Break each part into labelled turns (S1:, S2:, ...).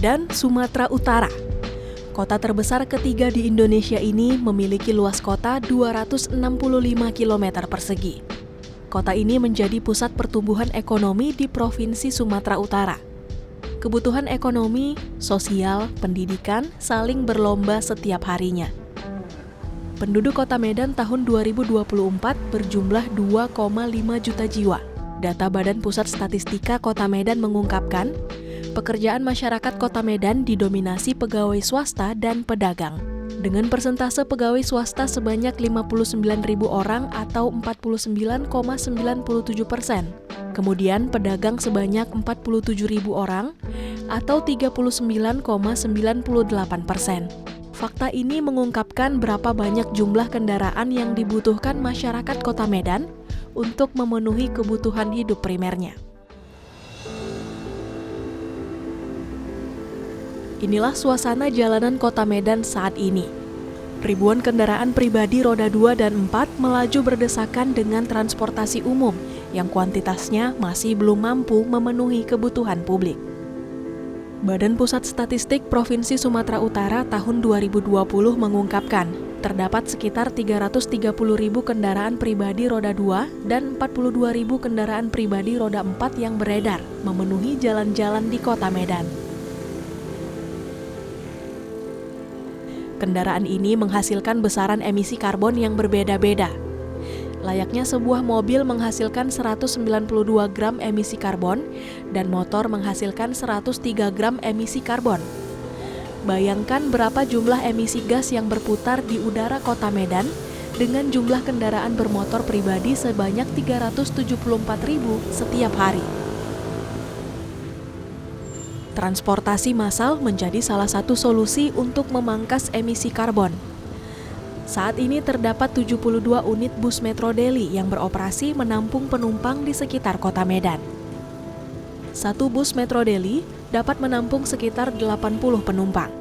S1: Medan, Sumatera Utara. Kota terbesar ketiga di Indonesia ini memiliki luas kota 265 km persegi. Kota ini menjadi pusat pertumbuhan ekonomi di Provinsi Sumatera Utara. Kebutuhan ekonomi, sosial, pendidikan saling berlomba setiap harinya. Penduduk Kota Medan tahun 2024 berjumlah 2,5 juta jiwa. Data Badan Pusat Statistika Kota Medan mengungkapkan, pekerjaan masyarakat Kota Medan didominasi pegawai swasta dan pedagang. Dengan persentase pegawai swasta sebanyak 59.000 orang atau 49,97%. Kemudian pedagang sebanyak 47.000 orang atau 39,98%. Fakta ini mengungkapkan berapa banyak jumlah kendaraan yang dibutuhkan masyarakat Kota Medan untuk memenuhi kebutuhan hidup primernya. Inilah suasana jalanan Kota Medan saat ini. Ribuan kendaraan pribadi roda 2 dan 4 melaju berdesakan dengan transportasi umum yang kuantitasnya masih belum mampu memenuhi kebutuhan publik. Badan Pusat Statistik Provinsi Sumatera Utara tahun 2020 mengungkapkan, terdapat sekitar 330.000 kendaraan pribadi roda 2 dan 42.000 kendaraan pribadi roda 4 yang beredar, memenuhi jalan-jalan di Kota Medan. Kendaraan ini menghasilkan besaran emisi karbon yang berbeda-beda. Layaknya sebuah mobil menghasilkan 192 gram emisi karbon dan motor menghasilkan 103 gram emisi karbon. Bayangkan berapa jumlah emisi gas yang berputar di udara Kota Medan dengan jumlah kendaraan bermotor pribadi sebanyak 374.000 setiap hari. Transportasi massal menjadi salah satu solusi untuk memangkas emisi karbon. Saat ini terdapat 72 unit bus Metro Daily yang beroperasi menampung penumpang di sekitar Kota Medan. Satu bus Metro Daily dapat menampung sekitar 80 penumpang.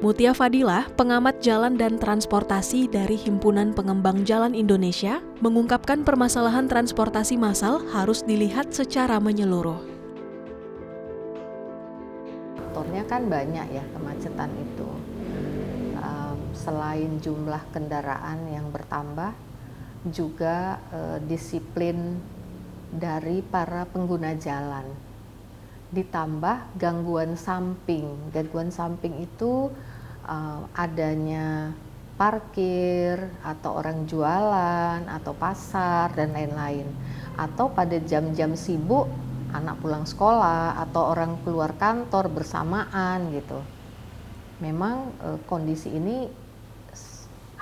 S1: Mutia Fadilah, pengamat jalan dan transportasi dari Himpunan Pengembang Jalan Indonesia, mengungkapkan permasalahan transportasi massal harus dilihat secara menyeluruh.
S2: Faktornya kan banyak ya kemacetan itu. Selain jumlah kendaraan yang bertambah, juga disiplin dari para pengguna jalan. Ditambah gangguan samping. Gangguan samping itu adanya parkir atau orang jualan atau pasar dan lain-lain. Atau pada jam-jam sibuk anak pulang sekolah atau orang keluar kantor bersamaan gitu. Memang kondisi ini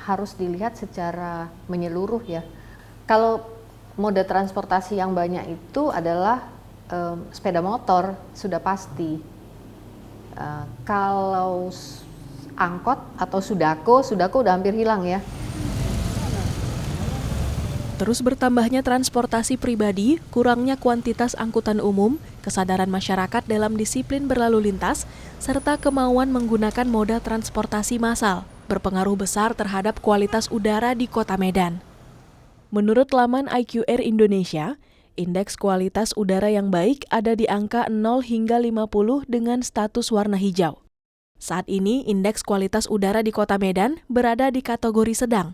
S2: harus dilihat secara menyeluruh ya. Kalau moda transportasi yang banyak itu adalah sepeda motor, sudah pasti. Kalau angkot atau sudako udah hampir hilang ya.
S1: Terus bertambahnya transportasi pribadi, kurangnya kuantitas angkutan umum, kesadaran masyarakat dalam disiplin berlalu lintas, serta kemauan menggunakan moda transportasi massal berpengaruh besar terhadap kualitas udara di Kota Medan. Menurut laman IQR Indonesia, indeks kualitas udara yang baik ada di angka 0 hingga 50 dengan status warna hijau. Saat ini, indeks kualitas udara di Kota Medan berada di kategori sedang,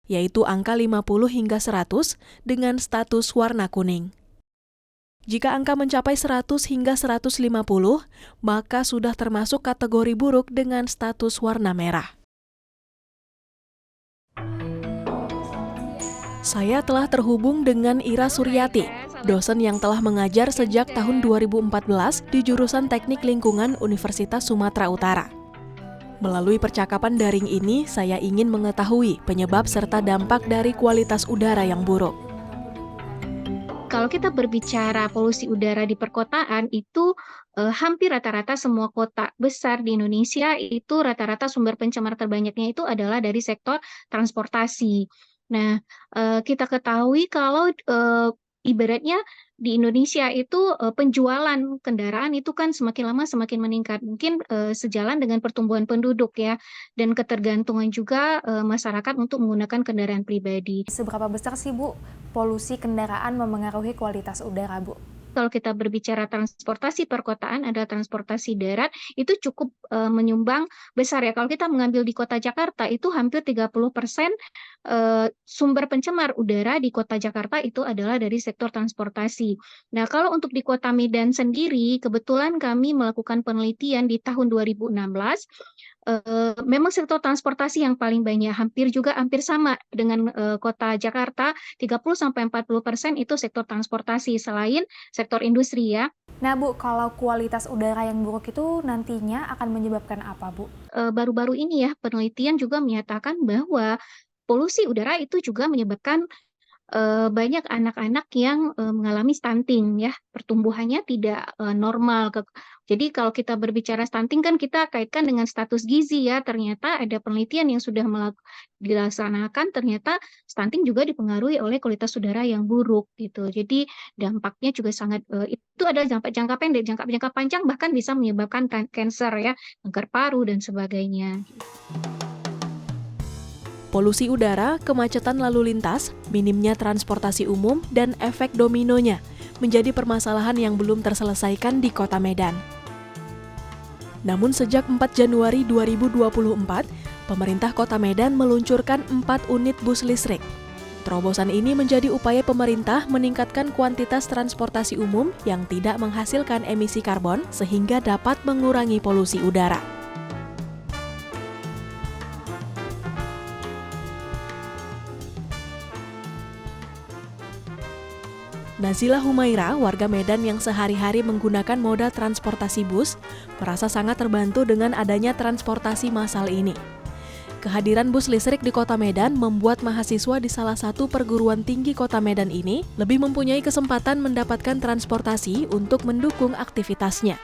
S1: yaitu angka 50 hingga 100 dengan status warna kuning. Jika angka mencapai 100 hingga 150, maka sudah termasuk kategori buruk dengan status warna merah. Saya telah terhubung dengan Ira Suryati, dosen yang telah mengajar sejak tahun 2014 di jurusan Teknik Lingkungan Universitas Sumatera Utara. Melalui percakapan daring ini, saya ingin mengetahui penyebab serta dampak dari kualitas udara yang buruk.
S3: Kalau kita berbicara polusi udara di perkotaan, itu hampir rata-rata semua kota besar di Indonesia itu rata-rata sumber pencemar terbanyaknya itu adalah dari sektor transportasi. Nah, kita ketahui kalau ibaratnya di Indonesia itu penjualan kendaraan itu kan semakin lama semakin meningkat. Mungkin sejalan dengan pertumbuhan penduduk ya, dan ketergantungan juga masyarakat untuk menggunakan kendaraan pribadi.
S4: Seberapa besar sih Bu polusi kendaraan memengaruhi kualitas udara Bu?
S3: kalau kita berbicara transportasi perkotaan adalah transportasi darat, itu cukup menyumbang besar ya. Kalau kita mengambil di kota Jakarta itu hampir 30% sumber pencemar udara di kota Jakarta itu adalah dari sektor transportasi. Nah, kalau untuk di kota Medan sendiri, kebetulan kami melakukan penelitian di tahun 2016. Memang sektor transportasi yang paling banyak, hampir sama dengan kota Jakarta, 30-40% itu sektor transportasi, selain sektor industri ya.
S4: Nah Bu, kalau kualitas udara yang buruk itu nantinya akan menyebabkan apa Bu?
S3: Baru-baru ini ya, penelitian juga menyatakan bahwa polusi udara itu juga menyebabkan banyak anak-anak yang mengalami stunting ya, pertumbuhannya tidak normal. Jadi kalau kita berbicara stunting kan kita kaitkan dengan status gizi ya, ternyata ada penelitian yang sudah dilaksanakan, ternyata stunting juga dipengaruhi oleh kualitas udara yang buruk gitu. Jadi dampaknya juga sangat, itu ada dampak jangka pendek, jangka panjang bahkan bisa menyebabkan kanker ya, kanker paru dan sebagainya.
S1: Polusi udara, kemacetan lalu lintas, minimnya transportasi umum, dan efek dominonya menjadi permasalahan yang belum terselesaikan di Kota Medan. Namun sejak 4 Januari 2024, pemerintah Kota Medan meluncurkan 4 unit bus listrik. Terobosan ini menjadi upaya pemerintah meningkatkan kuantitas transportasi umum yang tidak menghasilkan emisi karbon sehingga dapat mengurangi polusi udara. Nazila Humaira, warga Medan yang sehari-hari menggunakan moda transportasi bus, merasa sangat terbantu dengan adanya transportasi massal ini. Kehadiran bus listrik di Kota Medan membuat mahasiswa di salah satu perguruan tinggi Kota Medan ini lebih mempunyai kesempatan mendapatkan transportasi untuk mendukung aktivitasnya.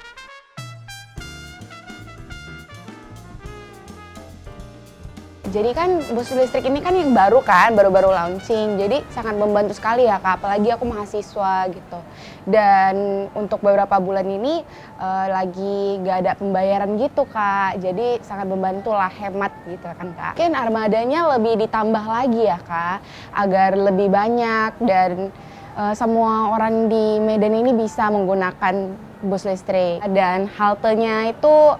S5: Jadi kan bus listrik ini kan yang baru-baru launching, jadi sangat membantu sekali ya Kak, apalagi aku mahasiswa gitu. Dan untuk beberapa bulan ini lagi gak ada pembayaran gitu Kak, jadi sangat membantu lah, hemat gitu kan Kak. Mungkin armadanya lebih ditambah lagi ya Kak, agar lebih banyak dan semua orang di Medan ini bisa menggunakan bus listrik. Dan haltenya itu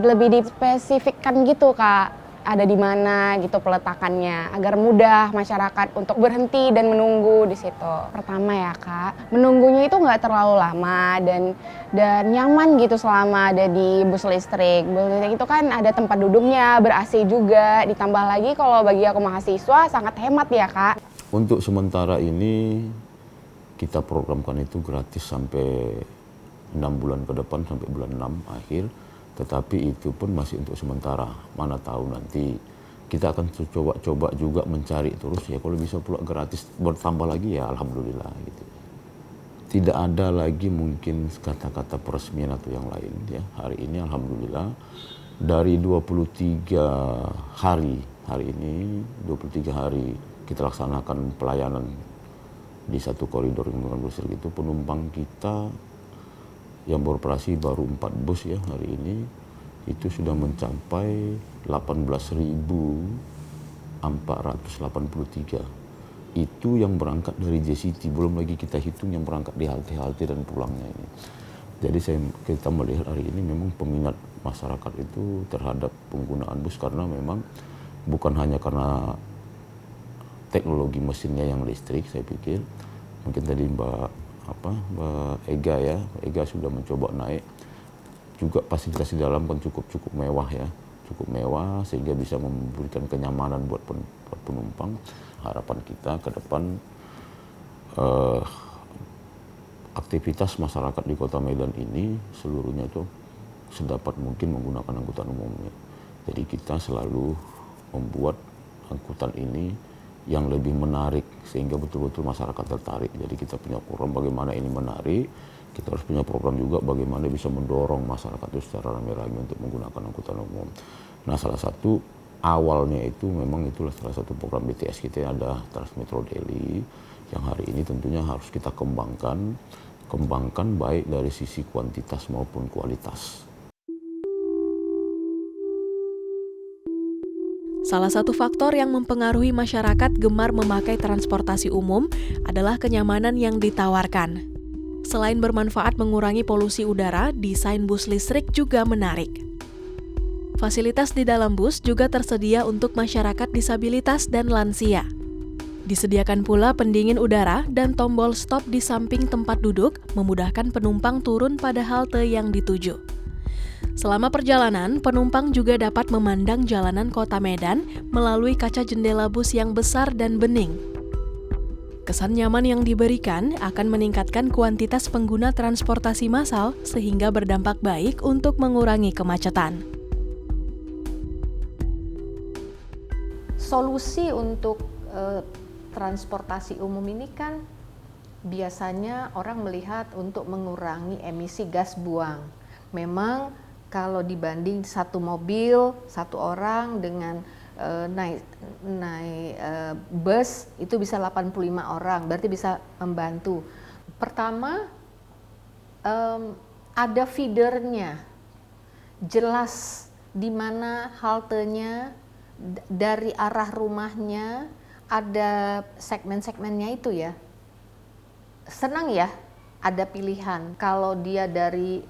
S5: lebih dispesifikkan gitu Kak, ada di mana gitu peletakannya agar mudah masyarakat untuk berhenti dan menunggu di situ. Pertama ya Kak, menunggunya itu nggak terlalu lama dan nyaman gitu selama ada di bus listrik. Bus listrik itu kan ada tempat duduknya, ber-AC juga, ditambah lagi kalau bagi aku mahasiswa sangat hemat ya Kak.
S6: Untuk sementara ini kita programkan itu gratis sampai 6 bulan ke depan, sampai bulan 6 akhir. Tetapi itu pun masih untuk sementara, mana tahu nanti kita akan coba juga mencari terus ya, kalau bisa pula gratis bertambah lagi ya alhamdulillah gitu. Tidak ada lagi mungkin kata-kata peresmian atau yang lain ya. Hari ini alhamdulillah dari 23 hari ini 23 hari kita laksanakan pelayanan di satu koridor yang menggunakan bus listrik itu, penumpang kita yang beroperasi baru 4 bus ya hari ini, itu sudah mencapai 18.483. Itu yang berangkat dari JCT, belum lagi kita hitung yang berangkat di halte-halte dan pulangnya ini. Jadi kita melihat hari ini memang peminat masyarakat itu terhadap penggunaan bus, karena memang bukan hanya karena teknologi mesinnya yang listrik, saya pikir mungkin tadi Mbak Ega ya, Ega sudah mencoba naik, juga fasilitas di dalam kan cukup mewah ya, cukup mewah sehingga bisa memberikan kenyamanan buat penumpang. Harapan kita ke depan aktivitas masyarakat di Kota Medan ini seluruhnya itu sedapat mungkin menggunakan angkutan umumnya. Jadi kita selalu membuat angkutan ini yang lebih menarik sehingga betul-betul masyarakat tertarik. Jadi kita punya program bagaimana ini menarik, kita harus punya program juga bagaimana bisa mendorong masyarakat itu secara rame-rame untuk menggunakan angkutan umum. Nah, salah satu awalnya itu memang itulah salah satu program BTS kita, ada Transmetro Daily, yang hari ini tentunya harus kita kembangkan baik dari sisi kuantitas maupun kualitas.
S1: Salah satu faktor yang mempengaruhi masyarakat gemar memakai transportasi umum adalah kenyamanan yang ditawarkan. Selain bermanfaat mengurangi polusi udara, desain bus listrik juga menarik. Fasilitas di dalam bus juga tersedia untuk masyarakat disabilitas dan lansia. Disediakan pula pendingin udara dan tombol stop di samping tempat duduk, memudahkan penumpang turun pada halte yang dituju. Selama perjalanan, penumpang juga dapat memandang jalanan kota Medan melalui kaca jendela bus yang besar dan bening. Kesan nyaman yang diberikan akan meningkatkan kuantitas pengguna transportasi massal sehingga berdampak baik untuk mengurangi kemacetan.
S2: Solusi untuk transportasi umum ini kan biasanya orang melihat untuk mengurangi emisi gas buang. Memang kalau dibanding satu mobil, satu orang dengan naik bus itu bisa 85 orang, berarti bisa membantu. Pertama, ada feedernya, jelas di mana haltenya, dari arah rumahnya, ada segmen-segmennya itu ya. Senang ya, ada pilihan. Kalau dia dari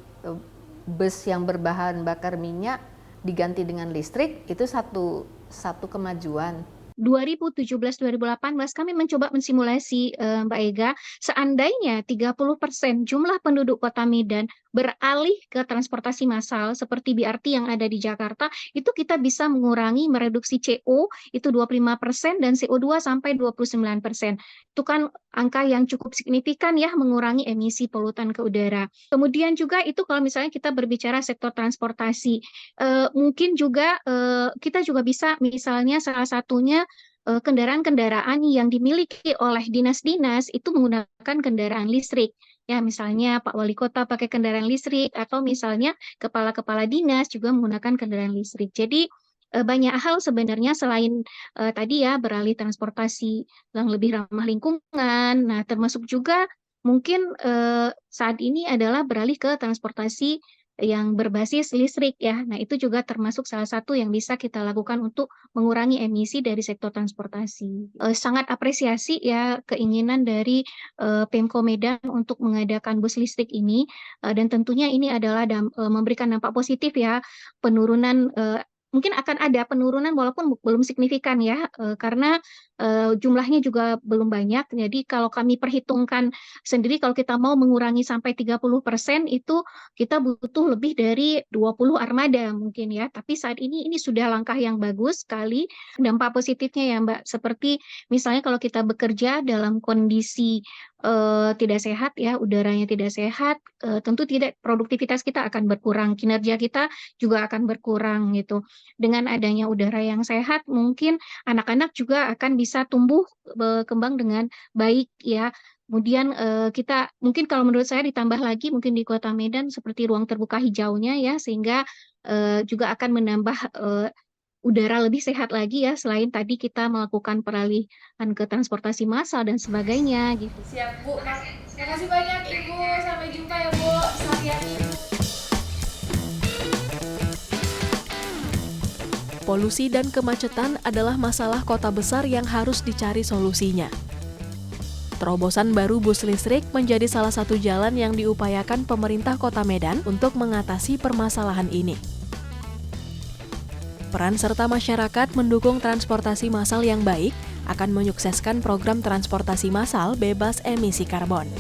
S2: bus yang berbahan bakar minyak diganti dengan listrik, itu satu kemajuan.
S3: 2017-2018 kami mencoba mensimulasi Mbak Ega, seandainya 30% jumlah penduduk Kota Medan beralih ke transportasi massal seperti BRT yang ada di Jakarta, itu kita bisa mereduksi CO itu 25% dan CO2 sampai 29%. Itu kan angka yang cukup signifikan ya, mengurangi emisi polutan ke udara. Kemudian juga itu kalau misalnya kita berbicara sektor transportasi, mungkin juga kita juga bisa misalnya salah satunya kendaraan-kendaraan yang dimiliki oleh dinas-dinas itu menggunakan kendaraan listrik. Ya, misalnya Pak Wali Kota pakai kendaraan listrik atau misalnya kepala-kepala dinas juga menggunakan kendaraan listrik. Jadi banyak hal sebenarnya selain tadi ya beralih transportasi yang lebih ramah lingkungan. Nah, termasuk juga mungkin saat ini adalah beralih ke transportasi yang berbasis listrik ya. Nah, itu juga termasuk salah satu yang bisa kita lakukan untuk mengurangi emisi dari sektor transportasi. Sangat apresiasi ya keinginan dari Pemko Medan untuk mengadakan bus listrik ini dan tentunya ini adalah memberikan dampak positif ya, penurunan mungkin akan ada penurunan walaupun belum signifikan ya, karena jumlahnya juga belum banyak. Jadi kalau kami perhitungkan sendiri, kalau kita mau mengurangi sampai 30% itu kita butuh lebih dari 20 armada mungkin ya. Tapi saat ini sudah langkah yang bagus sekali. Dampak positifnya ya Mbak, seperti misalnya kalau kita bekerja dalam kondisi tidak sehat ya, udaranya tidak sehat, tentu produktivitas kita akan berkurang, kinerja kita juga akan berkurang gitu. Dengan adanya udara yang sehat, mungkin anak-anak juga akan bisa tumbuh berkembang dengan baik ya. Kemudian kita mungkin kalau menurut saya ditambah lagi mungkin di Kota Medan seperti ruang terbuka hijaunya ya, sehingga juga akan menambah udara lebih sehat lagi ya, selain tadi kita melakukan peralihan ke transportasi massal dan sebagainya gitu.
S7: Siap Bu, makasih banyak Ibu, sampai jumpa ya Bu, selamat ya.
S1: Polusi dan kemacetan adalah masalah kota besar yang harus dicari solusinya. Terobosan baru bus listrik menjadi salah satu jalan yang diupayakan pemerintah Kota Medan untuk mengatasi permasalahan ini. Peran serta masyarakat mendukung transportasi massal yang baik akan menyukseskan program transportasi massal bebas emisi karbon.